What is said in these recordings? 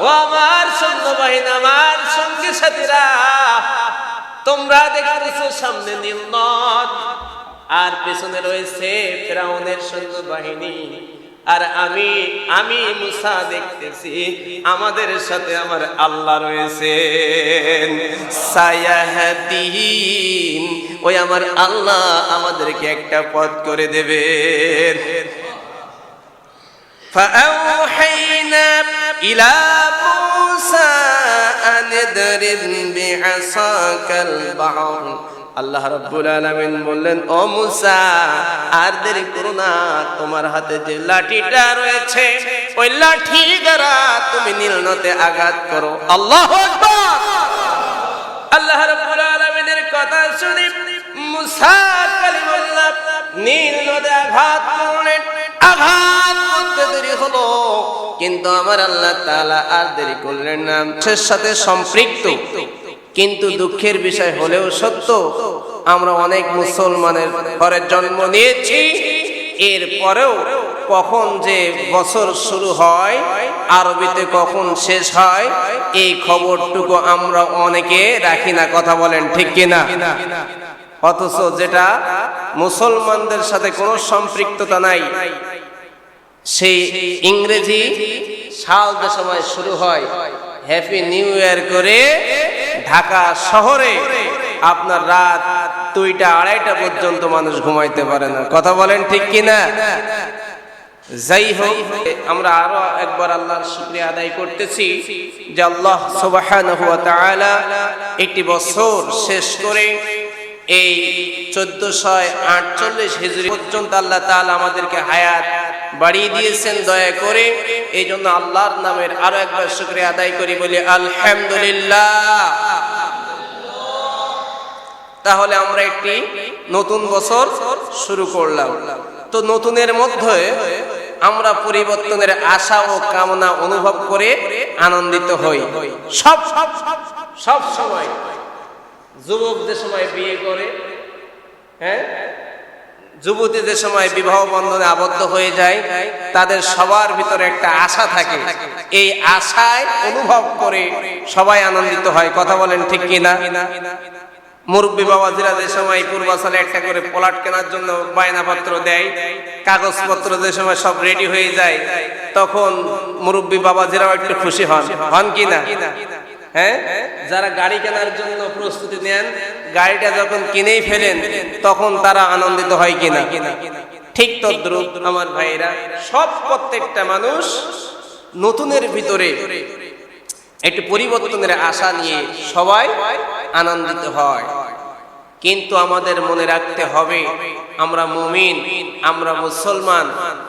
ও আমার সৈন্যবাহিনী, আমার সঙ্গী সাথীরা, তোমরা দেখতেছো সামনে নীল নদ আর পেছনে রয়েছে ফিরআউনের সৈন্যবাহিনী, আর আমি মুসা দেখতেছি আমাদের সাথে আমার আল্লাহ রয়েছেন। সায়াহদিন, ওই আমার আল্লাহ আমাদেরকে একটা পথ করে দেবেন। فأوحينا إلى موسى أن اضرب بعصاك البحر। আল্লাহ রাব্বুল আলামিন বললেন, ও মুসা আর দেরি করো না, তোমার হাতে যে লাঠিটা রয়েছে ওই লাঠি দ্বারা তুমি নীল নদে আঘাত করো। আল্লাহু আকবার। আল্লাহ রাব্বুল আলামিনের কথা শুনে মুসা কালিমুল্লাহ নীল নদে আঘাত করলেন। আঘাত করতে দেরি হলো, কিন্তু আমার আল্লাহ তাআলা আর দেরি করলেন না, এর সাথে সম্পৃক্ত। কিন্তু দুঃখের বিষয় হলেও সত্য, আমরা অনেক মুসলমানের ঘরে জন্ম নিয়েছি, এরপরেও কখন যে বছর শুরু হয়, আরবিতে কখন শেষ হয়, এই খবরটুকু আমরা অনেকে রাখি না। কথা বলেন ঠিক কিনা? অথচ যেটা মুসলমানদের সাথে কোনো সম্পৃক্ততা নাই, সেই ইংরেজি সাল যে সময় শুরু হয়, হ্যাপি নিউ ইয়ার করে ঢাকা শহরে আপনার রাত 2টা-2:30 পর্যন্ত মানুষ ঘুমাইতে পারে না। কথা বলেন ঠিক কিনা? যাই হোক, আমরা আরো একবার আল্লাহর শুকরিয়া আদায় করতেছি যে আল্লাহ সুবহানাহু ওয়া তাআলা একটি বছর শেষ করে এই 1448 হিজরি পর্যন্ত আল্লাহ তাআলা আমাদেরকে হায়াত বাড়িয়ে দিয়েছেন দয়া করে। এই জন্য আল্লাহর নামের আরো একবার শুকরিয়া আদায় করি, বলি আলহামদুলিল্লাহ। তাহলে আমরা একটি নতুন বছর শুরু করলাম। তো নতুনের মধ্যে আমরা পরিবর্তনের আশা ও কামনা অনুভব করে আনন্দিত হই। সব সময় যুবক যে সময় বিয়ে করে, হ্যাঁ, যুবতী যে সময় বিবাহ বন্ধনে আবদ্ধ হয়ে যায়, তাদের সবার ভিতরে একটা আশা থাকে, এই আশায় অনুভব করে সবাই আনন্দিত হয়। কথা বলেন ঠিক কিনা? মুরব্বী বাবাজিরা যে সময় পূর্বাচলে একটা করে প্লট কেনার জন্য বায়নাপত্র দেয়, কাগজপত্র যে সময় সব রেডি হয়ে যায়, তখন মুরব্বী বাবাজিরাও একটু খুশি হন কিনা? হ্যাঁ, যারা গাড়ি কেনার জন্য প্রস্তুতি নেন, গাড়িটা যখন কিনেই ফেলেন তখন তারা আনন্দিত হয় কিনা? ঠিক তদ্রুপ আমার ভাইরা, প্রত্যেকটা মানুষ নতুনের ভিতরে একটি পরিবর্তনের আশা নিয়ে সবাই আনন্দিত হয়। কিন্তু আমাদের মনে রাখতে হবে, আমরা মুমিন, আমরা মুসলমান,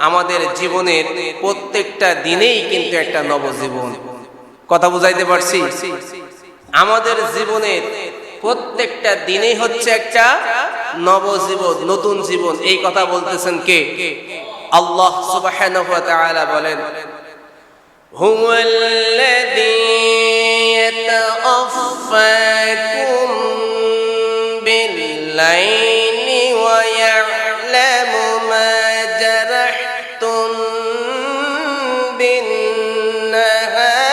আমাদের জীবনের প্রত্যেকটা দিনেই কিন্তু একটা নবজীবন। কথা বুঝাইতে পারছি? আমাদের জীবনের প্রত্যেকটা দিনেই হচ্ছে একটা নবজীবন, নতুন জীবন। এই কথা বলতেছেন কে? আল্লাহ সুবহানাহু ওয়া তাআলা বলেন, হুয়াল্লাযী ইয়াতাওয়াফাকুম বিল-লাইলি ওয়া ইয়া'লামু মা জারাহতুম বিন-নাহার।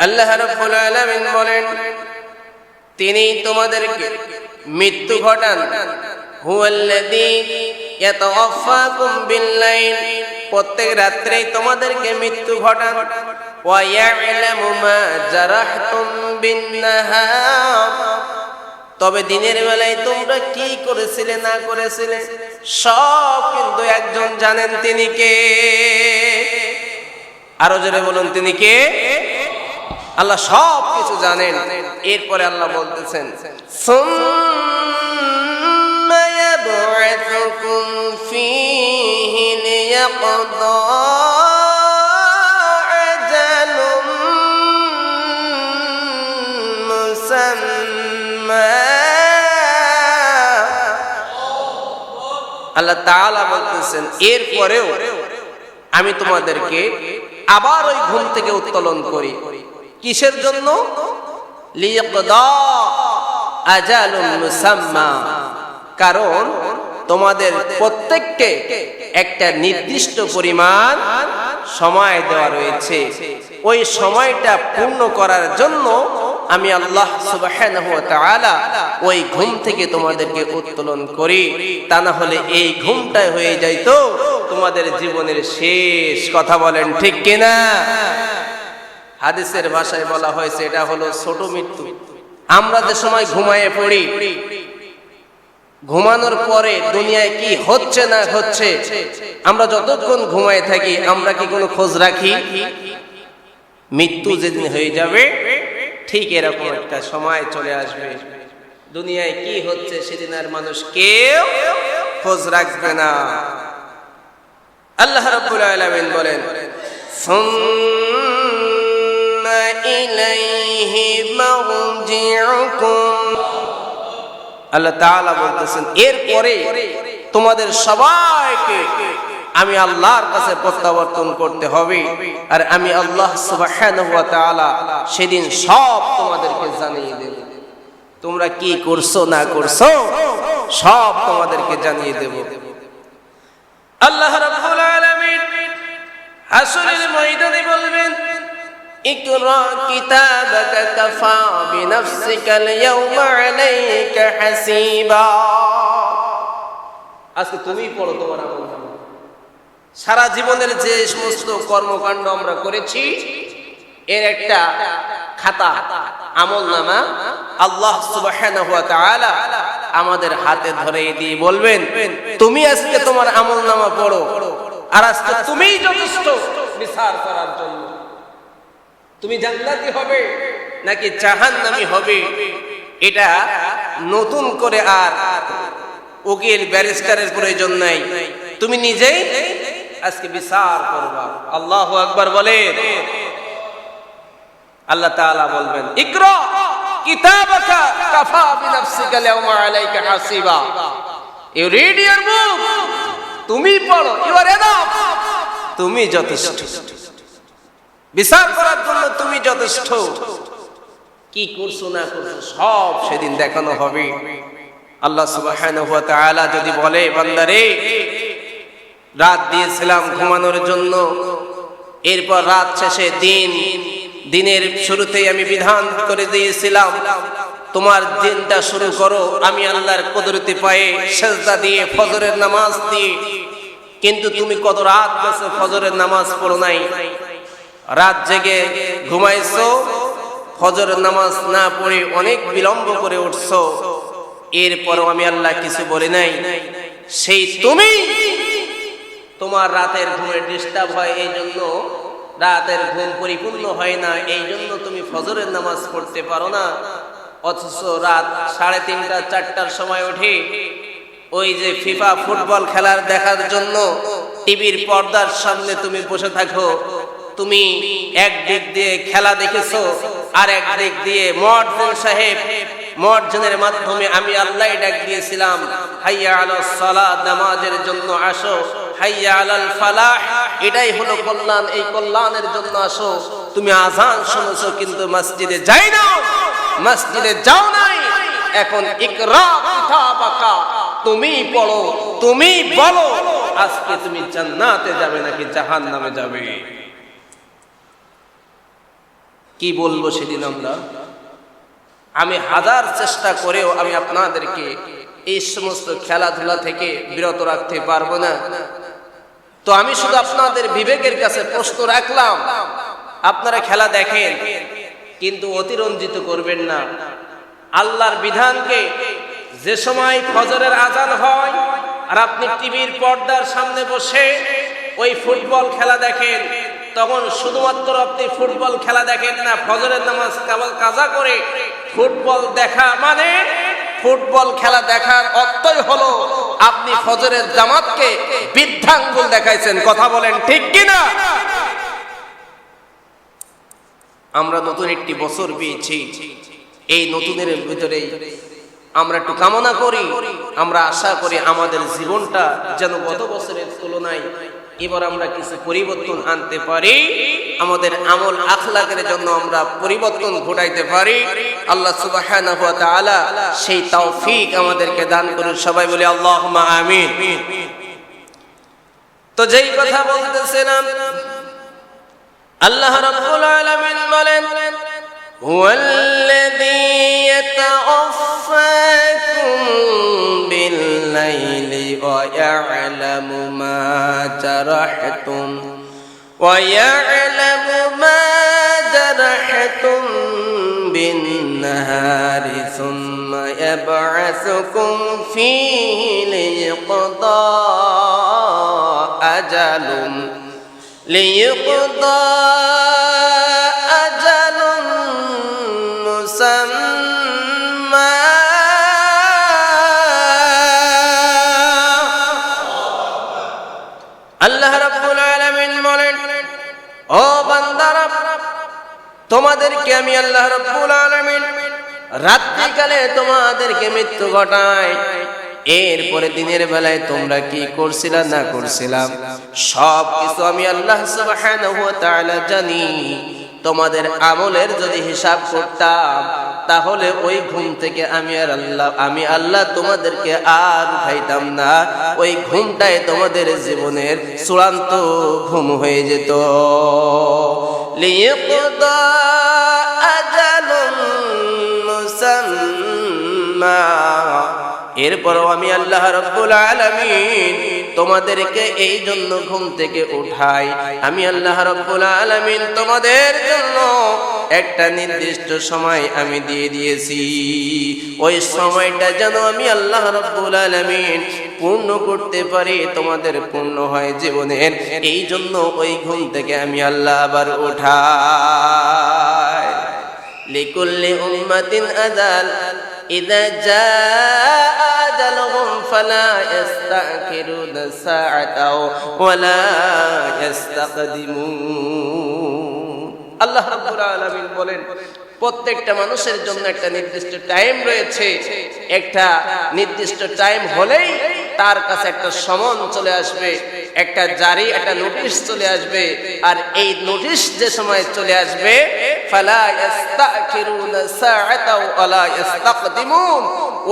আল্লাহ রাব্বুল আলামিন বলেন, তিনি তোমাদেরকে মৃত্যু ঘটান। হুয়াল্লাযী ইয়াতাওয়াফাকুম বিল-লাইল, প্রত্যেক রাত্রে তোমাদেরকে মৃত্যু ঘটান। ওয়া ইয়া'লামু মা জারাহতুম বিন-নাহার, তবে দিনের বেলায় তোমরা কি করেছিলে না করেছিলে সব কিন্তু একজন জানেন, তিনি কে? আরো জোরে বলুন, তিনি কে? আল্লাহ সব কিছু জানেন। এরপরে আল্লাহ বলতেছেন, সুম্মা ইয়াব'আথুকুম ফীহি লিয়াকদা আজালুম মুসাম্মা। আল্লাহ তাআলা বলতেছেন, এরপরেও আমি তোমাদেরকে আবার ওই ঘুম থেকে উত্তোলন করি। কিসের জন্য? লিয়াকদা আজালুম মুসাম্মা, কারণ তোমাদের প্রত্যেককে একটা নির্দিষ্ট পরিমাণ সময় দেওয়া রয়েছে। ওই সময়টা পূর্ণ করার জন্য আমি আল্লাহ সুবহানাহু ওয়া তাআলা ওই ঘুম থেকে তোমাদেরকে উত্তোলন করি, তা না হলে এই ঘুমটাই হয়ে যাইতো তোমাদের জীবনের শেষ। কথা বলেন ঠিক কিনা? হাদিসের ভাষায় বলা হয়েছে এটা হলো ছোট মৃত্যু। আমরা যে সময় ঘুমায়ে পড়ি, ঘুমানোর পরে দুনিয়ায় কি হচ্ছে না হচ্ছে, আমরা যতক্ষণ ঘুমায়ে থাকি আমরা কি কোনো খোঁজ রাখি? মৃত্যু যেদিন হয়ে যাবে ঠিক এরকম একটা সময় চলে আসবে, দুনিয়ায় কি হচ্ছে সেদিন আর মানুষ কেউ খোঁজ রাখবে না। আল্লাহ রাব্বুল আলামিন বলেন, সুম্মা ইলাইহি মারজিউকুম। আল্লাহ তাআলা বলতেছেন এরপরে তোমাদের সবাইকে আমি আল্লাহর কাছে প্রত্যাবর্তন করতে হবে, আর আমি আল্লাহ সুবহানাহু ওয়া তাআলা সেদিন সব তোমাদেরকে জানিয়ে দেব। তোমরা কি করছো না করছো সব তোমাদেরকে জানিয়ে দেব। আল্লাহ রাব্বুল আলামিন হাসরের ময়দানে বলবেন, ইকরা কিতাবাকা কাফা বিনাফসিকাল ইয়াওমা আলাইকা হাসিবা। আজকে তুমি পড়ো তোমার আমলনামা। সারা জীবনের যে সমস্ত কর্মকাণ্ড আমরা করেছি এর একটা খাতা, আমলনামা আল্লাহ সুবহানাহু ওয়া তাআলা আমাদের হাতে ধরে দিয়ে বলবেন, তুমি আজকে তোমার আমলনামা পড়ো, আর আজকে তুমিই যথেষ্ট বিচার করার জন্য। তুমি জান্নাতি হবে নাকি জাহান্নামী হবে এটা নতুন করে আর উকিল ব্যারিস্টারের প্রয়োজন নাই, তুমি নিজেই আজকে বিচার করবা। আল্লাহু আকবার বলেন। আল্লাহ তাআলা বলবেন, ইকরা কিতাবাকা কাফা বিনাফসিকা ইয়াওমা আলাইকা হাসিবা। ইউ রিড ইওর বুক, তুমি পড়ো, ইউ আর এনাফ, তুমি যথেষ্ট বিচার করার জন্য, তুমি যথেষ্ট। কি করছো না করছো সব সেদিন দেখানো হবে। আল্লাহ সুবহানাহু ওয়া তাআলা যদি বলে, বান্দারে রাত দিয়েছিলাম ঘুমানোর জন্য, এরপর রাত শেষে দিনের শুরুতেই আমি বিধান করে দিয়েছিলাম তোমার দিনটা শুরু করো আমি আল্লাহর কুদরতি পায়ে সিজদা দিয়ে ফজরের নামাজ দিয়ে, কিন্তু তুমি কত রাত গেছে ফজরের নামাজ পড়ো নাই, রাত জেগে ঘুমাইছো, ফজরের নামাজ না পড়ে অনেক বিলম্ব করে উঠছো, এরপরও আমি আল্লাহ কিছু বলি নাই। সেই তুমি তোমার রাতের ঘুমের ডিস্টার্ব হয়, এই জন্য রাতের ঘুম পরিপূর্ণ হয় না, এই জন্য তুমি ফজরের নামাজ পড়তে পারো না। অথচ রাত 3:30 4টার সময় উঠে ওই যে ফিফা ফুটবল খেলার দেখার জন্য টিভির পর্দার সামনে তুমি বসে থাকো। তুমি একদিক দিয়ে খেলা দেখেছো, আর একদিক দিয়ে মুয়াজ্জিন সাহেব মুয়াজ্জিনের মাধ্যমে আমি আল্লাহ ডাক দিয়েছিলাম, হাইয়া আলাস সালাত, নামাজের জন্য আসো, হাইয়া আলাল ফালাহ, এটাই হলো কল্যাণ, এই কল্যাণের জন্য আসো। তুমি আযান শুনেছো কিন্তু মসজিদে যাই না, মসজিদে যাও নাই। এখন ইকরা কিতাবাকা, তুমি পড়ো, তুমি বলো আজকে তুমি জান্নাতে যাবে নাকি জাহান্নামে যাবে। কি বলবো সেদিন আমরা? আমি হাজার চেষ্টা করেও আমি আপনাদেরকে এই সমস্ত খেলাধুলা থেকে বিরত রাখতে পারবো না। তো আমি শুধু আপনাদের বিবেকের কাছে প্রশ্ন রাখলাম, আপনারা খেলা দেখেন কিন্তু অতিরঞ্জিত করবেন না। আল্লাহর বিধানকে যে সময় ফজরের আজান হয় আর আপনি টিভির পর্দার সামনে বসে ওই ফুটবল খেলা দেখেন, তখন শুধুমাত্র আপনি ফুটবল খেলা দেখেন না, ফজরের নামাজ কাজা করে ফুটবল দেখা মানে ফুটবল খেলা দেখার অর্থই হলো আপনি ফজরের জামাতকে বৃদ্ধাঙ্গুল দেখাইছেন। কথা বলেন ঠিক কিনা? আমরা নতুন একটি বছর পেয়েছি, এই নতুনের ভিতরে আমরা একটু কামনা করি, আমরা আশা করি আমাদের জীবনটা যেন গত বছরের তুলনায় এবার আমরা কিছু পরিবর্তন আনতে পারি, আমাদের আমল আখলাকের জন্য আমরা পরিবর্তন ঘটাইতে পারি। আল্লাহ সুবহানাহু ওয়া তাআলা সেই তৌফিক আমাদেরকে দান করুন। সবাই বলি আল্লাহুম্মা আমিন। তো যেই কথা বলতেছিলাম, আল্লাহ রাব্বুল আলামিন বলেন, হুয়াল্লাযী ইয়াতাওয়াফাকুম বিল-লাইলি ওয়া ইয়া'লামু মা জারাহতুম বিন-নাহারি সুম্মা ইয়াব'আসুকুম ফীহি লিইয়ুকদা আজালুন মুসাম্মা। আল্লাহ রাব্বুল আলামিন বলেন, ও বান্দারা, তোমাদেরকে আমি আল্লাহ রাব্বুল আলামিন রাত্রিকালে তোমাদেরকে মৃত্যু ঘটাই, এরপরে দিনের বেলায় তোমরা কি করছিলা না করছিলাম সব কিছু আমি আল্লাহ সুবহানাহু ওয়া তাআলা জানি। তোমাদের আমলের যদি হিসাব করতাম তাহলে ওই ঘুম থেকে আমি আল্লাহ তোমাদেরকে আর উঠাইতাম না, ওই ঘুমটাই তোমাদের জীবনের চূড়ান্ত ঘুম হয়ে যেত। লিয়াকদা আজালুম মুসাম্মা। এরপরও আমি আল্লাহ রাব্বুল আলামিন তোমাদেরকে এই জন্য ঘুম থেকে উঠাই, আমি আল্লাহ রাব্বুল আলামিন তোমাদের জন্য একটা নির্দিষ্ট সময় আমি দিয়ে দিয়েছি। ওই সময়টা যেন আমি আল্লাহ রাব্বুল আলামিন পূর্ণ করতে পারি, তোমাদের পূর্ণ হয় জীবনের, এই জন্য ওই ঘুম থেকে আমি আল্লাহ আবার উঠাই। লিকুল্লি উম্মাতিন আজাল ইযা জাআ আজালুহুম ফালা ইস্তাখিরুনা সাআতাও ওয়ালা ইস্তাকদিমুন। আল্লাহ রাব্বুল আলামিন বলেন, প্রত্যেকটা মানুষের জন্য একটা নির্দিষ্ট টাইম রয়েছে, একটা নির্দিষ্ট টাইম হলেই তার কাছে একটা সমন চলে আসবে, একটা জারি, একটা নোটিশ চলে আসবে। আর এই নোটিশ যে সময় চলে আসবে, ফালা ইস্তাখিরুনা সাআতাও ওয়ালা ইস্তাকদিমুন,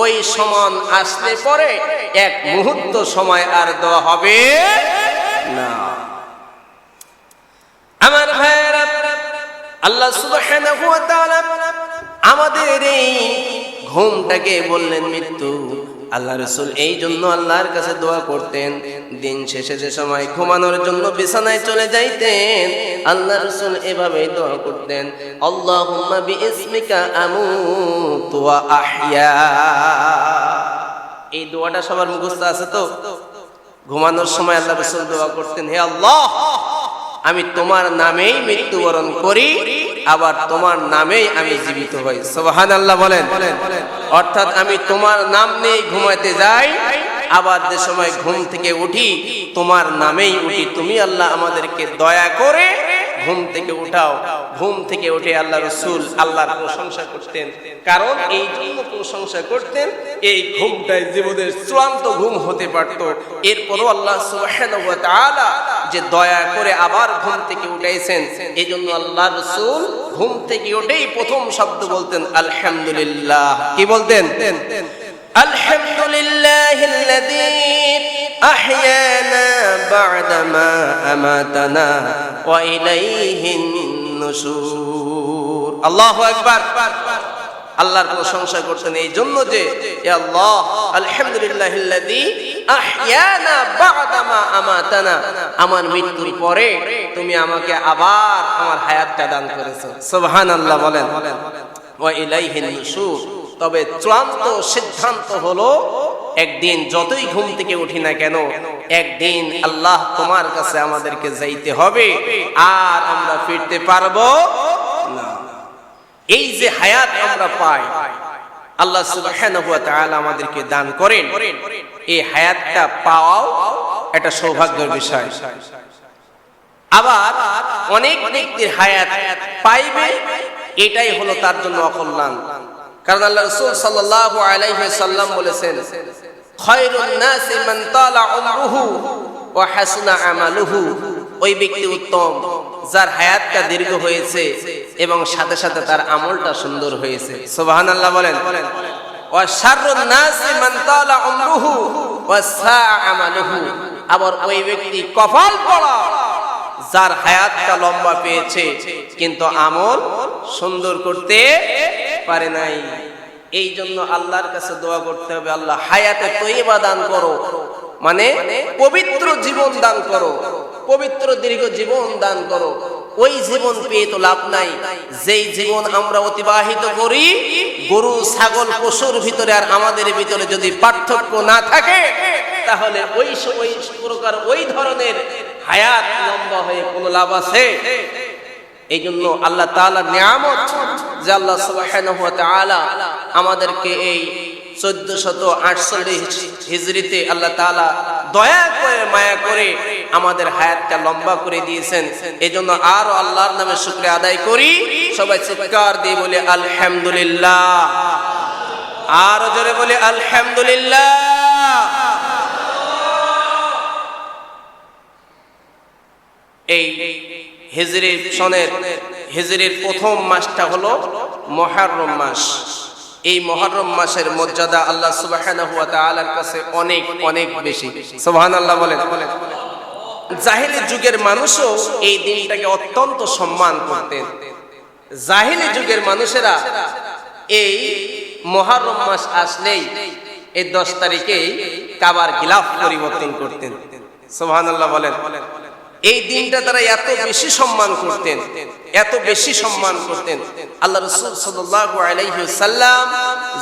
ওই সমন আসলে পরে এক মুহূর্ত সময় আর দেওয়া হবে না। আমার ভাইরা, আল্লাহ সুবহানাহু ওয়া তাআলা আমাদের এই ঘুমটাকে বললেন মৃত্যু। আল্লাহ রাসূল এই জন্য আল্লাহর কাছে দোয়া করতেন, দিন শেষে যে সময় ঘুমানোর জন্য বিছানায় চলে যাইতেন, আল্লাহ রাসূল এভাবেই দোয়া করতেন, আল্লাহুম্মা বিইসমিকা আমুতু ওয়া আহইয়া। এই দোয়াটা সবার মুখস্থ আছে তো? ঘুমানোর সময় আল্লাহ রাসূল দোয়া করতেন, হে আল্লাহ, আমি তোমার নামেই মৃত্যুবরণ করি, আবার তোমার নামেই আমি জীবিত হই। সুবহানাল্লাহ বলেন। অর্থাৎ আমি তোমার নাম নিয়ে ঘুমাতে যাই, আবার যে সময় ঘুম থেকে উঠি তোমার নামেই উঠি। তুমি আল্লাহ আমাদেরকে দয়া করে ঘুম থেকে উঠাও। ঘুম থেকে উঠে আল্লাহ রাসূল আল্লাহর প্রশংসা করতেন। কারণ এই জন্য প্রশংসা করতেন, এই ঘুমটাই জীবনের চূড়ান্ত ঘুম হতে পারত। এরপরও আল্লাহ সুবহানাহু ওয়া তাআলা যে দয়া করে আবার ঘুম থেকে উঠাইছেন, এই জন্য আল্লাহ রাসূল ঘুম থেকে উঠেই প্রথম শব্দ বলতেন আলহামদুলিল্লাহ। কি বলতেন? আলহামদুলিল্লাহিল্লাযী আহইয়ানা বা'দামা আমাতানা ওয়া ইলাইহিন নুশুর। আল্লাহু আকবার। আল্লাহর প্রশংসা করতেন এই জন্য যে, হে আল্লাহ, আলহামদুলিল্লাহিল্লাযী আহইয়ানা বা'দামা আমাতানা, আমার মৃত্যুর পরে তুমি আমাকে আবার আমার হায়াতটা দান করেছো। সুবহানাল্লাহ বলেন। ওয়া ইলাইহিন নুশুর। তবে চূড়ান্ত সিদ্ধান্ত হলো, একদিন যতই ঘুম থেকে উঠি না কেন, একদিন আল্লাহ তোমার কাছে আমাদেরকে যাইতে হবে, আর আমরা ফিরতে পারবো না। এই যে হায়াত আমরা পাই, আল্লাহ সুবহানাহু ওয়া তাআলা আমাদেরকে দান করেন, এই হায়াতটা পাওয়াও একটা সৌভাগ্যের বিষয়। আবার অনেক ব্যক্তির হায়াত পাইবে, এটাই হলো তার জন্য অকল্যাণ। কারণ আল্লাহ রাসূল সাল্লাল্লাহু আলাইহি ওয়াসাল্লাম বলেছেন, খায়রুন নাসি মান তালা উমরুহু ওয়া হাসুনা আমালুহু, ওই ব্যক্তি উত্তম যার হায়াতটা দীর্ঘ হয়েছে এবং সাথে সাথে তার আমলটা সুন্দর হয়েছে। সুবহানাল্লাহ বলেন। ওয়া শাররুন নাসি মান তালা উমরুহু ওয়া সাআ আমালুহু, আবার ওই ব্যক্তি কপাল পোড়া যার হায়াতটা লম্বা পেয়েছে কিন্তু আমল সুন্দর করতে পারে নাই। এই জন্য আল্লাহর কাছে দোয়া করতে হবে, আল্লাহ হায়াতে তয়্যিবা দান করো, মানে পবিত্র জীবন দান করো, পবিত্র দীর্ঘ জীবন দান করো। ওই জীবন পেয়ে তো লাভ নাই যেই জীবন আমরা অতিবাহিত করি গরু ছাগল পশুর ভিতরে আর আমাদের ভিতরে যদি পার্থক্য না থাকে, তাহলে ওই প্রকার ওই ধরনের হায়াত লম্বা হয়ে কোনো লাভ আছে? এই জন্য আল্লাহ তাআলার নিয়ামত যে আল্লাহ সুবহানাহু ওয়া তাআলা আমাদেরকে এই 1448 হিজরিতে আল্লাহ তাআলা দয়া করে মায়া করে আমাদের হায়াতটা লম্বা করে দিয়েছেন। এই জন্য আরো আল্লাহর নামে শুকরিয়া আদায় করি। সবাই চিৎকার দিয়ে বলে আলহামদুলিল্লাহ, আরো জোরে বলে আলহামদুলিল্লাহ। এই হিজরি সনের হিজরির প্রথম মাসটা হলো মুহররম মাস। এই মুহররম মাসের মর্যাদা আল্লাহ সুবহানাহু ওয়া তাআলার কাছে অনেক অনেক বেশি। সুবহানাল্লাহ বলেন। জাহিলি যুগের মানুষও এই দিনটাকে অত্যন্ত সম্মান করতেন। জাহিলি যুগের মানুষেরা এই মুহররম মাস আসলেই এই 10 তারিখেই কাবার গিলাফ পরিবর্তন করতেন। সুবহানাল্লাহ বলেন। এই দিনটা তারা এত বেশি সম্মান করতেন, এত বেশি সম্মান করতেন। আল্লাহ রাসূল সাল্লাল্লাহু আলাইহি ওয়াসাল্লাম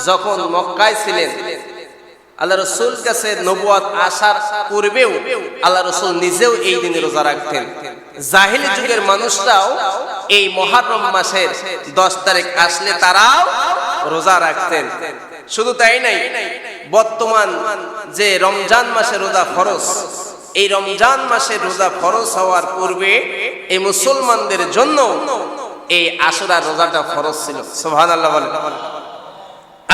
যখন মক্কায় ছিলেন, আল্লাহ রাসূল কাছে নবুয়ত আসার পূর্বেও আল্লাহ রাসূল নিজেও এই দিনে রোজা রাখতেন। জাহিলি যুগের মানুষরাও এই মুহররম মাসের 10 তারিখ আসলে তারাও রোজা রাখতেন। শুধু তাই নাই, বর্তমান যে রমজান মাসে রোজা ফরজ, এই রমজান মাসে রোজা ফরজ হওয়ার পূর্বে এই মুসলমানদের জন্য এই আশুরা রোজাটা ফরজ ছিল। সুবহানাল্লাহ বলেন।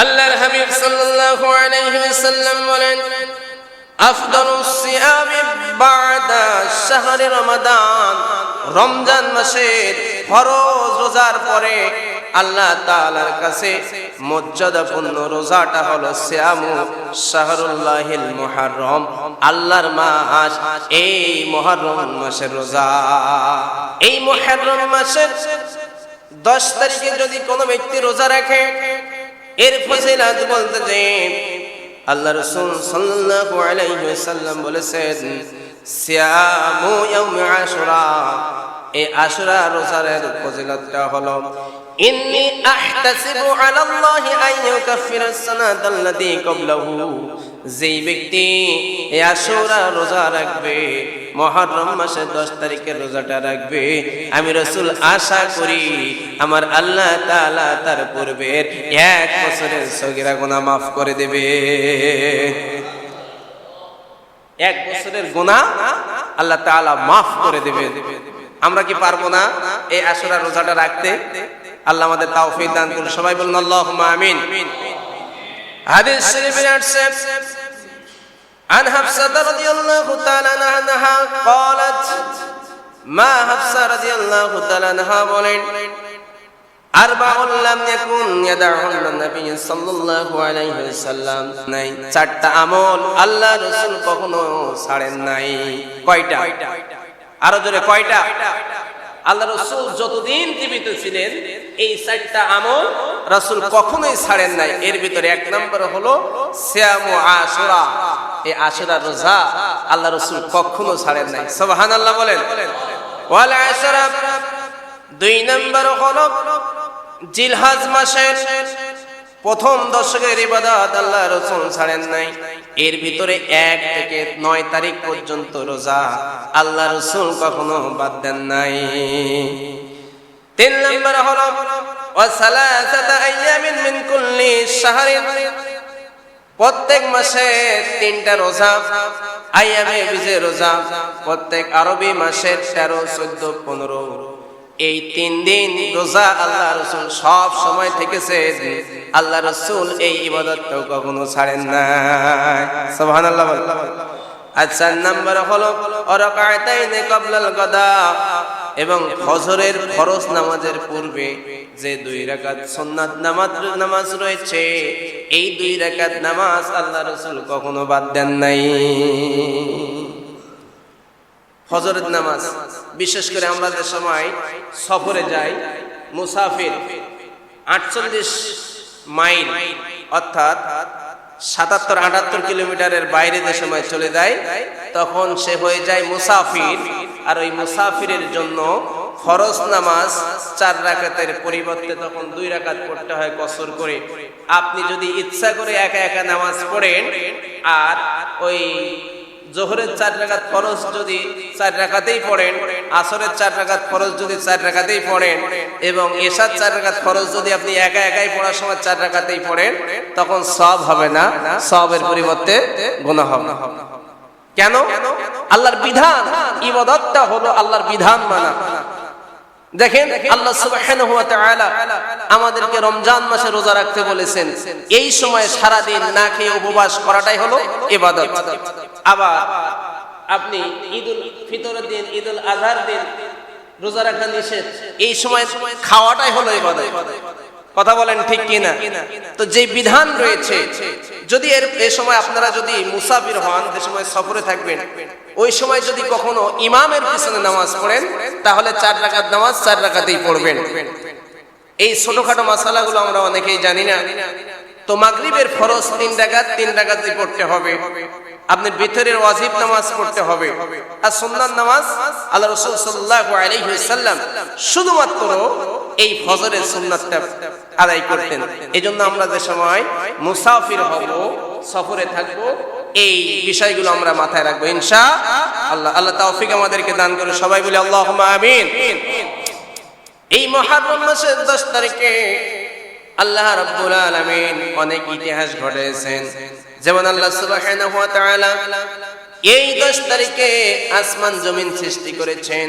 আল্লাহর হাবিব সাল্লাল্লাহু আলাইহি ওয়াসাল্লাম বলেন, আফদালুস সিয়ামি বাদা শাহরি রমাদান, রমজান মাসের ফরজ রোজার পরে আল্লাহ তাআলার কাছে মর্যাদাপূর্ণ রোজাটা হলো সিয়ামু শাহরুল্লাহিল মুহররম, আল্লাহর মাস এই মুহররম মাসের রোজা। এই মুহররম মাসের 10 তারিখে যদি কোনো ব্যক্তি রোজা রাখে, এর ফজিলত বলতে যে আল্লাহ রাসূল সাল্লাল্লাহু আলাইহি ওয়াসাল্লাম বলেছেন, সিয়ামু ইয়াউমি আশুরা, এই আশুরা রোজার ফজিলতটা হলো, ইন্নী আহতাসিবু আলাল্লাহি আন ইউকাফিরাস সানাতাল্লাতী ক্বাবলাহু, যেই ব্যক্তি এই আশুরা রোজা রাখবে, মুহররম মাসের 10 তারিখের রোজাটা রাখবে, আমি রাসূল আশা করি আমার আল্লাহ তাআলা তার পূর্বের 1 বছরের সগীরা গুনাহ মাফ করে দেবে। 1 বছরের গুনাহ আল্লাহ তাআলা মাফ করে দেবে। আমরা কি পারবো না এই আশুরা রোজাটা রাখতে? আল্লাহ আমাদের তাওফীক দান করুন। সবাই বলুন আল্লাহুম্মা আমিন। হাদিস শরীফে আসছে, عن حفصة رضي الله تعالى عنها قالت, মা হাফসা রাদিয়াল্লাহু তাআলা আনহা বলেন, আরবাউন লাম ইয়াকুন ইয়াদাউন নবী সাল্লাল্লাহু আলাইহি ওয়াসাল্লাম, নাই 4টা আমল আল্লাহ রাসূল কখনো ছাড়েন নাই। কয়টা? আরো জোরে কয়টা? আল্লাহ রাসূল যতদিন জীবিত ছিলেন এই 4টা আমল রাসূল কখনোই ছাড়েন নাই। এর ভিতরে 1 নম্বর হলো সিয়ামু আশুরা, এই আশুরা রোজা আল্লাহ রাসূল কখনো ছাড়েন নাই। সুবহানাল্লাহ বলেন। ওয়াল আশরা, 2 নম্বর হলো জিলহজ মাসের প্রথম দশকের ইবাদত আল্লাহ রাসূল ছাড়েন নাই। এর ভিতরে 1 থেকে 9 তারিখ পর্যন্ত রোজা আল্লাহ রাসূল কখনো বাদ দেন নাই। 3 নম্বর হলো ওয়া সালাসাতা আইয়ামিন মিন কুল্লি শাহরিন, প্রত্যেক মাসে 3টা রোজা, আইয়ামে বিজে রোজা, প্রত্যেক আরবি মাসের 13, 14, 15, এই 3 দিন রোজা আল্লাহ রাসূল সব সময় থেকেছেন। আল্লাহ রাসূল এই ইবাদতটাও কখনো ছাড়েন নাই। সুবহানাল্লাহ। আর 4 নম্বর হলো রাকাতাইনে ক্বাবলাল গাদা, এবং ফজরের ফরজ নামাজের পূর্বে যে 2 রাকাত সুন্নাত নামাজ রয়েছে, এই 2 রাকাত নামাজ আল্লাহ রাসূল কখনো বাদ দেন নাই। ফজরের নামাজ, বিশেষ করে আমরা যে সময় সফরে যাই, মুসাফির 48 মাইল অর্থাৎ 77-78 কিলোমিটারের বাইরে যে সময় চলে যায়, তখন সে হয়ে যায় মুসাফির। আর ওই মুসাফিরের জন্য ফরজ নামাজ 4 রাকাতের পরিবর্তে তখন 2 রাকাত পড়তে হয় কসর করে। আপনি যদি ইচ্ছা করে একা একা নামাজ পড়েন, আর ওই জোহরের 4 রাকাত ফরজ যদি 4 রাকাতেই পড়েন, আসরের 4 রাকাত ফরজ যদি 4 রাকাতেই পড়েন, এবং এশার 4 রাকাত ফরজ যদি আপনি একা একাই পড়ার সময় 4 রাকাতেই পড়েন, তখন সওয়াব হবে না, সওয়াবের পরিবর্তে গুনাহ হবে। কেন? আল্লাহর বিধান, ইবাদতটা হলো আল্লাহর বিধান মানা। দেখেন আল্লাহ সুবহানাহু ওয়া তাআলা আমাদেরকে রমজান মাসে রোজা রাখতে বলেছেন। এই সময় সারা দিন না খেয়ে উপবাস করাটাই হলো ইবাদত। আবার আপনি ঈদুল ফিতরের দিন, ঈদুল আজহার দিন রোজা রাখা নিষেধ, এই সময় খাওয়াটাই হলো ইবাদত। কথা বলেন ঠিক কিনা? তো যে বিধান রয়েছে, যদি এই সময় আপনারা যদি মুসাফির হন, যে সময় সফরে থাকবেন, ওই সময় যদি কখনো ইমামের পিছনে নামাজ পড়েন, তাহলে 4 রাকাত নামাজ 4 রাকাতেই পড়বেন। এই ছোটখাটো মাসালাগুলো আমরা অনেকেই জানি না। তো মাগরিবের ফরজ 3 রাকাত 3 রাকাতেই পড়তে হবে। আপনার ভিতরের ওয়াজিব নামাজ পড়তে হবে। আর সুন্নাত নামাজ আল্লাহ রাসূল সাল্লাল্লাহু আলাইহি ওয়াসাল্লাম শুধুমাত্র এই ফজরের সুন্নাতটা আদায় করতেন। এজন্য আমরা যে সময় মুসাফির হব, সফরে থাকব, এই বিষয়গুলো আমরা মাথায় রাখবো ইনশাআল্লাহ। আল্লাহ তৌফিক আমাদেরকে দান করে, সবাই বলি আল্লাহুম্মা আমিন। এই মুহররম মাসের 10 তারিখে আল্লাহ রাব্বুল আলামিন অনেক ইতিহাস ঘটিয়েছেন। যেমন আল্লাহ সুবহানাহু ওয়া তাআলা এই 10 তারিখে আসমান জমিন সৃষ্টি করেছেন,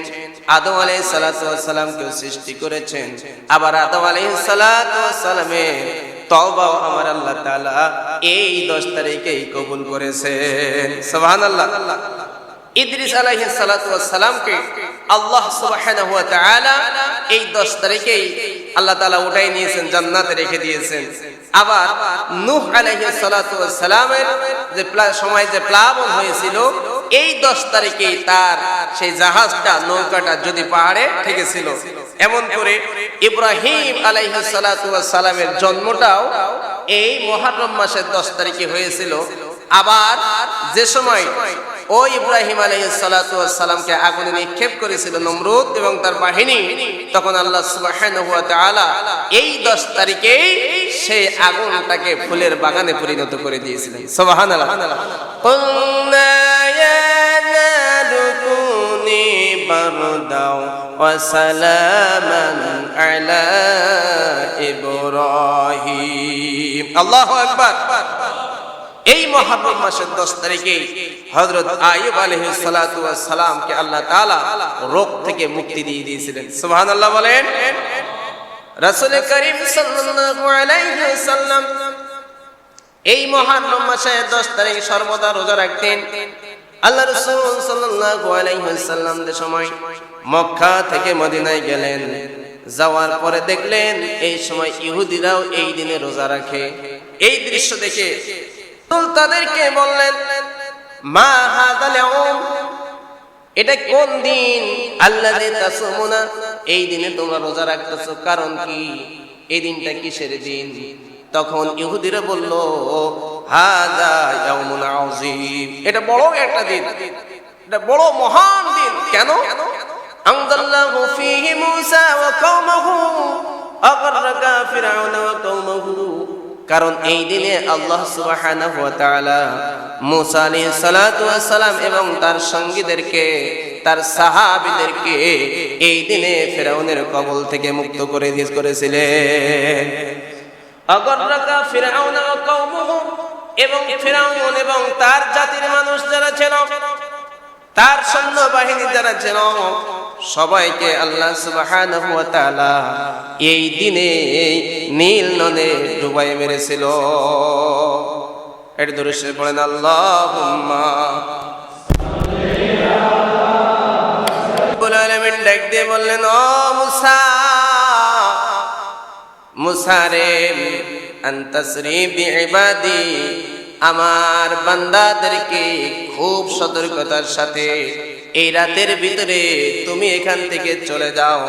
আদম আলাইহিস সালাতু ওয়াস সালামকে সৃষ্টি করেছেন। আবার আদম আলাইহিস সালাতু ওয়াস সালামের তওবা আমার আল্লাহ তাআলা এই 10 তারিখেই কবুল করেছেন। সুবহানাল্লাহ। ইদ্রিস আলাইহিস সালাতু ওয়াস সালামকে আল্লাহ সুবহানাহু ওয়া তাআলা এই 10 তারিখেই আল্লাহ তাআলা উঠাই নিয়েছেন, জান্নাতে রেখে দিয়েছেন। আবার নূহ আলাইহিস সালাতু ওয়াস সালামের যে সময় যে প্লাবন হয়েছিল, এই 10 তারিখেই তার সেই জাহাজটা, নৌকাটা যদি পাহাড়ে ঠেকেছিল। এমন করে ইব্রাহিম আলাইহিস সালাতু ওয়াস সালামের জন্মটাও এই মুহররম মাসের 10 তারিখে হয়েছিল। আবার যে সময় ও ইব্রাহিম আলাইহিস সালাতু ওয়াস সালামকে আগুনে নিক্ষেপ করেছিল নমরুদ এবং তার বাহিনী, তখন আল্লাহ সুবহানাহু ওয়া তাআলা এই 10 তারিখেই সেই আগুনটাকে ফুলের বাগানে পরিণত করে দিয়েছিলেন। সুবহানাল্লাহ। কুল্লা ইয়া নারু কুনি বারদাও ওয়া সালামান আলা ইব্রাহিম। আল্লাহু আকবার। এই মুহররম মাসের 10 তারিখে হযরত আইয়ুব আলাইহিস সালাতু ওয়াস সালামকে আল্লাহ তাআলা রোগ থেকে মুক্তি দিয়ে দিয়েছিলেন। সুবহানাল্লাহ বলেন। রাসূল করিম সাল্লাল্লাহু আলাইহি ওয়াসাল্লাম এই মুহররম মাসের 10 তারিখে সর্বদা রোজা রাখতেন। আল্লাহ রাসূল সাল্লাল্লাহু আলাইহি ওয়াসাল্লাম যে সময় মক্কা থেকে মদিনায় গেলেন, যাওয়ার পরে দেখলেন এই সময় ইহুদিরাও এই দিনে রোজা রাখে। এই দৃশ্য দেখে তাদেরকে বললেন, মা হাযাল ইয়াউম, এটা কোন দিন? আল্লাযী তাসুমুনা, এই দিনে তোমরা রোজা রাখতেছো, কারণ কি? এই দিনটা কিসের দিন? তখন ইহুদিরা বলল, হাযা ইয়াউমুন আযীম, এটা বড় একটা দিন, এটা বড় মহান দিন। কেন? আনজাল্লাহু ফীহি মূসা ওয়া কওমাহু আগাররাকা ফিরআউনা ওয়া কওমাহু, কারণ এই দিনে আল্লাহ সুবহানাহু ওয়া তাআলা মূসা আলাইহিস সালাতু ওয়াস সালাম এবং তার সঙ্গীদেরকে, তার সাহাবীদেরকে এই দিনে ফিরআউনের কবল থেকে মুক্ত করে করেছিলেন। আগাররাকা ফিরআউনা ওয়া কওমুহু, এবং ফিরআউন এবং তার জাতির মানুষ যারা ছিল, তার সৈন্যবাহিনী যারা ছিল, সবাইকে আল্লাহ সুবহানাহু ওয়া তাআলা এই দিনে নীল নদে ডুবাই মেরেছিল। এর দৃশ্যে পড়েন আল্লাহুম্মা ডাক দিয়ে বললেন, ও মুসা, মুসা রে, আনতাসরি বিইবাদি, আমার বান্দাদেরকে খুব সতর্কতার সাথে এই রাতের ভিতরে তুমি এখান থেকে চলে যাও।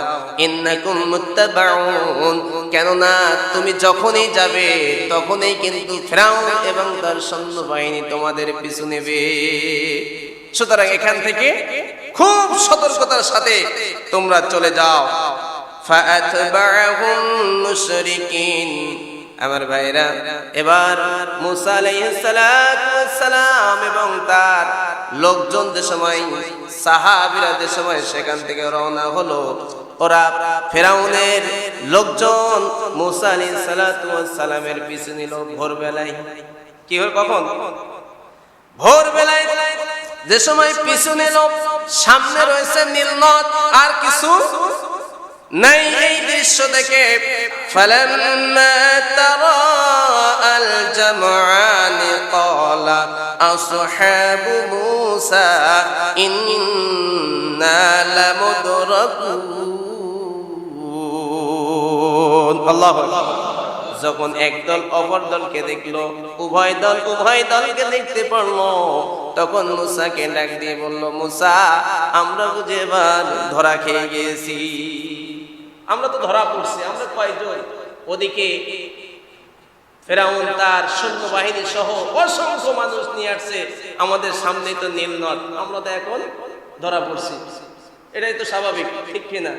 ইন্নাকুম মুত্তাবাউন, কেননা তুমি যখনই যাবে তখনই কিন্তু ফিরাউন এবং তার সৈন্যবাহিনী তোমাদের পিছু নেবে। সুতরাং এখান থেকে খুব সতর্কতার সাথে তোমরা চলে যাও। ফাআতবাহুম মুশরিকিন। আমার ভাইরা, এবার মুসা আলাইহিস সালাতু ওয়াস সালাম এবং তার লোকজন যে সময়, সাহাবীরা যে সময় সেখান থেকে রওনা হলো, ওরা ফিরাউনের লোকজন মুসা আলাইহিস সালাতু ওয়াস সালামের পিছু নিল ভোরবেলায়। কি হল? কখন? ভোরবেলায় যে সময় পিছু নিল, সামনে রয়েছে নীলনদ, আর কিছু নাই। এই দৃশ্য দেখে ফালাম্মা তারাআল জামআনি ক্বালা আসহাবু মূসা ইন্না লামুদরাকুন। আল্লাহু আকবার। যখন একদল অপর দলকে দেখলো, উভয় দলকে দেখতে পারলো, তখন মুসাকে ডাক দিয়ে বলল, মুসা, আমরা বুঝে এবার ধরা খেয়ে গিয়েছি, আমরা তো ধরা পড়ছি। আমরা কয়জন? ওদিকে ফেরাউন তার সৈন্যবাহিনী সহ অসংখ্য মানুষ নিয়ে আসছে, আমাদের সামনে তো নীলনদ, আমরা তো এখন ধরা পড়ছি। এটাই তো স্বাভাবিক, ঠিক কিনা?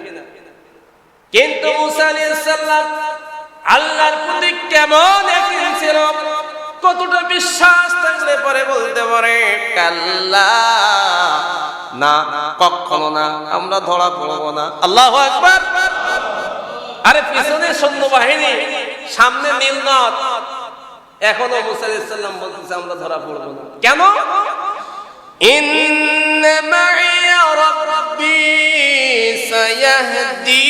কিন্তু মুসা আলাইহিস সালাম আল্লাহর প্রতি কেমন একদিন ছিল, কতটা বিশ্বাস থাকলে পরে বলতে পারে, কাল্লা, না, কখনো না, আমরা ধরা পড়ব না। আল্লাহু আকবার। আরে পিছনে সৈন্যবাহিনী, সামনে নীলনদ, এখনো মুসা আলাইহিস সালাম বলতেছে আমরা ধরা পড়ব না। কেন? ইন্না মাইয়া রাব্বি সায়াহদি,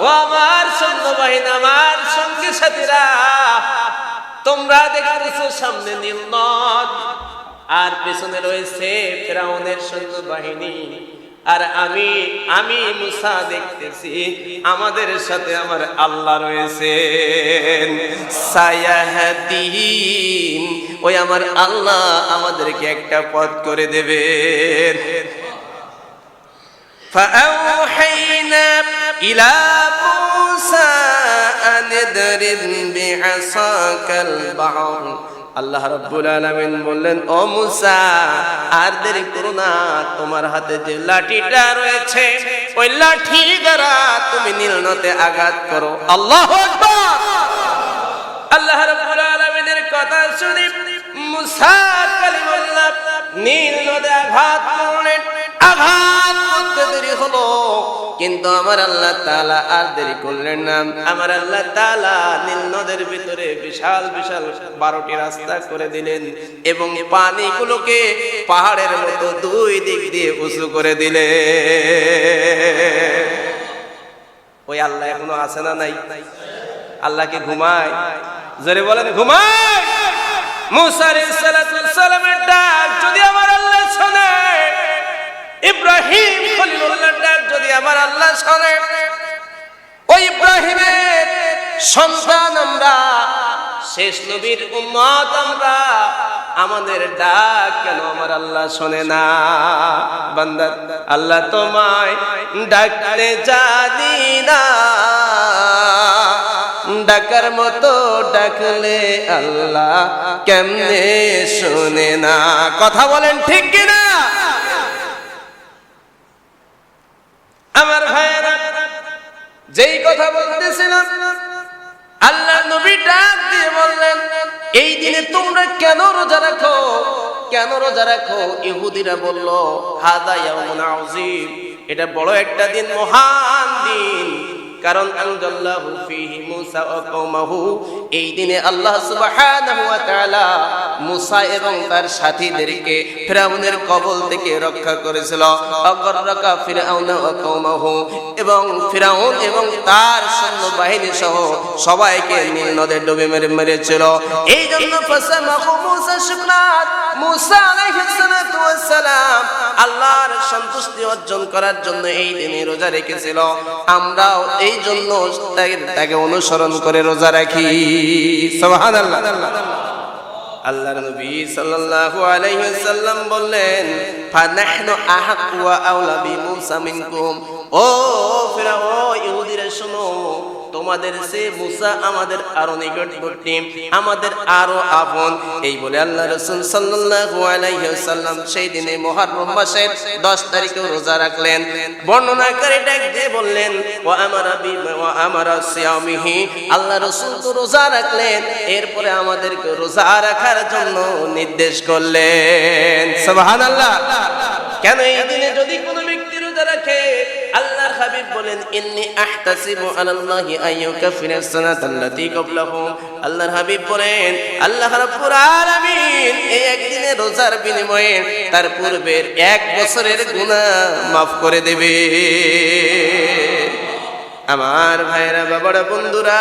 ও আমার সৈন্যবাহিনী, আমার সঙ্গী সাথীরা, তোমরা দেখতেছো সামনে নীলনদ আর পেছনে রয়েছে ফিরাউনের সৈন্যবাহিনী, আর আমি মুসা দেখতেছি আমাদের সাথে আমার আল্লাহ রয়েছে। সায়াহদিন, ওই আমার আল্লাহ আমাদেরকে একটা পথ করে দেবেন। فأوحينا إلى موسى أن اضرب بعصاك البحر। আল্লাহ রাব্বুল আলামিন বললেন, ও মুসা, আর দেরি করো না, তোমার হাতে যে লাঠিটা রয়েছে ওই লাঠি দ্বারা তুমি নীলনদে আঘাত করো। আল্লাহু আকবার। আল্লাহ রাব্বুল আলামিনের কথা শুনে মুসা কালিমুল্লাহ নীলনদে আঘাত করলেন। আঘাত করতে দেরি হলো, কিন্তু আমার আল্লাহ তাআলা আর দেরি করলেন না। আমার আল্লাহ তাআলা নীলনদের ভিতরে বিশাল বিশাল 12টি রাস্তা করে দিলেন এবং পানিগুলোকে পাহাড়ের মতো দুই দিক দিয়ে উঁচু করে দিলেন। ওই আল্লাহ এখনো আছে না নাই? আল্লাহকে ঘুমায়? জোরে বলেন, ঘুমায়? মুসা আলাইহিস সালামের ডাক যদি আমার আল্লাহ শোনে, ইব্রাহিম খলিলুল্লাহর ডাক যদি আমার আল্লাহ শোনে, ওই ইব্রাহিমের সন্তান আমরা, শেষ নবীর উম্মত আমরা, আমাদের ডাক কেন আমার আল্লাহ শোনে না? বান্দা, আল্লাহ তোমায় ডাকতে জানি না, ডাকার মতো ডাকলে আল্লাহ কেমনে শোনে না? কথা বলেন ঠিক কিনা? আমার ভাইয়েরা, যেই কথা বলতেছিলাম, আল্লাহ নবী ডাক দিয়ে বললেন, এই দিনে তোমরা কেন রোজা রাখো? কেন রোজা রাখো? ইহুদিরা বলল, হাদা ইয়াউমুন আযীম, এটা বড় একটা দিন, মহান দিন। কারণ আনজাল্লাহু ফীহি মূসা ওয়া কওমাহু, এই দিনে আল্লাহ সুবহানাহু ওয়া তাআলা মূসা এবং তার সাথীদেরকে ফিরআউনের কবল থেকে রক্ষা করেছিল। আগাররাকা ফিরআউনা ওয়া কওমাহু, এবং ফিরআউন এবং তার সৈন্য বাহিনী সহ সবাইকে নীল নদে ডুবে মেরেছিল। এই জন্য ফাসামাহু মূসা শুকরান, মূসা আলাইহিস সালাতু ওয়াস সালাম আল্লাহর সন্তুষ্টি অর্জন করার জন্য এই দিনে রোজা রেখেছিল। আমরাও এই জন্য তাকে অনুসরণ করে রোজা রাখি। সুবহানাল্লাহ। আল্লাহর নবী সাল্লাল্লাহু আলাইহি ওয়াসাল্লাম বললেন, ফানাহনু আহাক্কু ওয়া আওলা বিমূসা মিনকুম, ও ফিরআউন ইহুদিরা শোনো, তোমাদের সে মূসা আমাদের আরো নিকটবর্তী, আমাদের আরো আপন। এই বলে আল্লাহ রাসূল সাল্লাল্লাহু আলাইহি ওয়াসাল্লাম সেই দিনে মুহররম মাসের 10 তারিখে রোজা রাখলেন। বর্ণনাকারী ডাক দিয়ে বললেন, ওয়া আমারা সিয়ামিহি, আল্লাহ রাসূল তো রোজা রাখলেন, এরপরে আমাদেরকে রোজা রাখার জন্য নির্দেশ করলেন। সুবহানাল্লাহ। কেন এই দিনে যদি কোনো ব্যক্তি রোজা রাখে, আল্লাহর হাবিব বলেন, ইন্নী আহতাসিবু আলাল্লাহি আইয়ুকাফিরাস সানাতাল্লাতী ক্বাবলাহুম, আল্লাহর হাবিব বলেন আল্লাহ রাব্বুল আলামিন এই একদিনে রোজার বিনিময়ে তার পূর্বের 1 বছরের গুনাহ maaf করে দেবে। আমার ভাইরা, বাবারা, বন্ধুরা,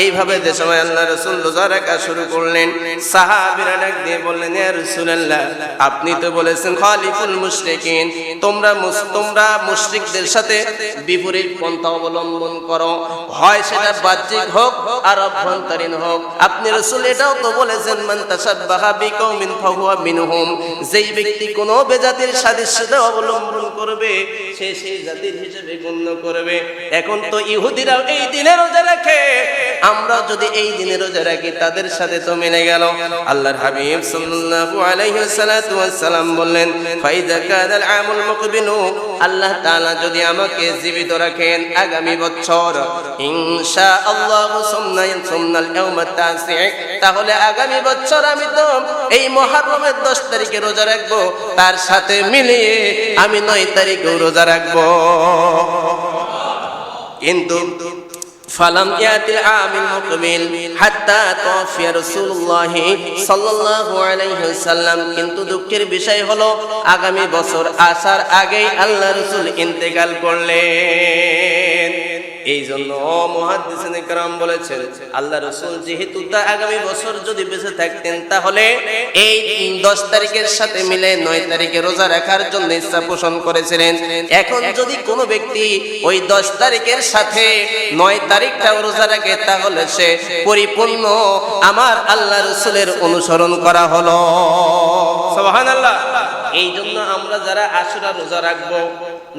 এইভাবে যে সময় আল্লাহ রাসূল রোজা রাখা শুরু করলেন, সাহাবীরা ডাক দিয়ে বললেন, ইয়া রাসূলুল্লাহ, আপনি তো বলেছেন খালিফুল মুশরিকিন, তোমরা মুশরিকদের সাথে বিপরীত পন্থা অবলম্বন করো, হয় সেটা বাহ্যিক হোক আর অভ্যন্তরীণ হোক। আপনি রাসূল এটাও তো বলেছেন, মান তাশাব্বাহা বিকওমিন ফাহুয়া মিনহুম, যেই ব্যক্তি কোনো বেজাতির সাদৃশ্যতা অবলম্বন করবে সে সেই জাতির হিসেবে গণ্য করবে। এখন তো ইহুদিরাও এই দিনে রোজা রাখে, আমরা যদি এই দিনে রোজা রাখি তাদের সাথে তো মিলে গেল। আল্লাহর হাবিব সাল্লাল্লাহু আলাইহি ওয়াসাল্লাম বললেন, ফাইজা কানাল আমুল মুকবিলু, আল্লাহ তাআলা যদি আমাকে জীবিত রাখেন আগামী বছর ইনশাআল্লাহ সুন্নাল ইয়াউমাত তাসি, তাহলে আগামী বছর আমি তো এই মুহররমের 10 তারিখে রোজা রাখবো, তার সাথে মিলিয়ে আমি 9 তারিখে রোজা রাখবো। কিন্তু ফালাম ইয়াতিল আমিল মুকবিল হাত্তা তাওফিয়া রাসূলুল্লাহ সাল্লাল্লাহু আলাইহি ওয়াসাল্লাম, কিন্তু দুঃখের বিষয় হলো আগামী বছর আসার আগেই আল্লাহ রাসূল ইন্তেকাল করলেন। এই জন্য মুহাদ্দিসিনে কেরাম বলেছেন, আল্লাহ রাসূল যেহেতু তার আগামী বছর যদি বেঁচে থাকতেন তাহলে এই 10 তারিখের সাথে মিলে 9 তারিখে রোজা রাখার জন্য ইচ্ছা পোষণ করেছিলেন। এখন যদি কোনো ব্যক্তি ওই 10 তারিখের সাথে 9 তারিখটাও রোজা রাখে তাহলে সে পরিপূর্ণ আমার আল্লাহ রাসূলের অনুসরণ করা হলো। সুবহানাল্লাহ। এই জন্য আমরা যারা আশুরা রোজা রাখবো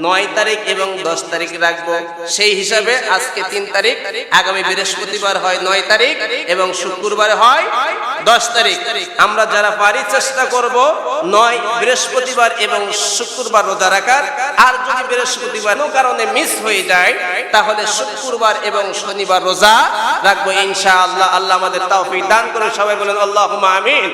9 তারিখ এবং 10 তারিখ রাখবো, সেই হিসাবে আজকে 3 তারিখ, আগামী বৃহস্পতিবার হয় 9 তারিখ এবং শুক্রবার হয় 10 তারিখ। আমরা যারা পারি চেষ্টা করব 9 বৃহস্পতিবার এবং শুক্রবার রোজা রাখার, আর যদি বৃহস্পতিবার কোনো কারণে মিস হয়ে যায় তাহলে শুক্রবার এবং শনিবার রোজা রাখবো ইনশাআল্লাহ। আল্লাহ আমাদের তৌফিক দান করুন। সবাই বলেন আল্লাহুম্মা আমিন।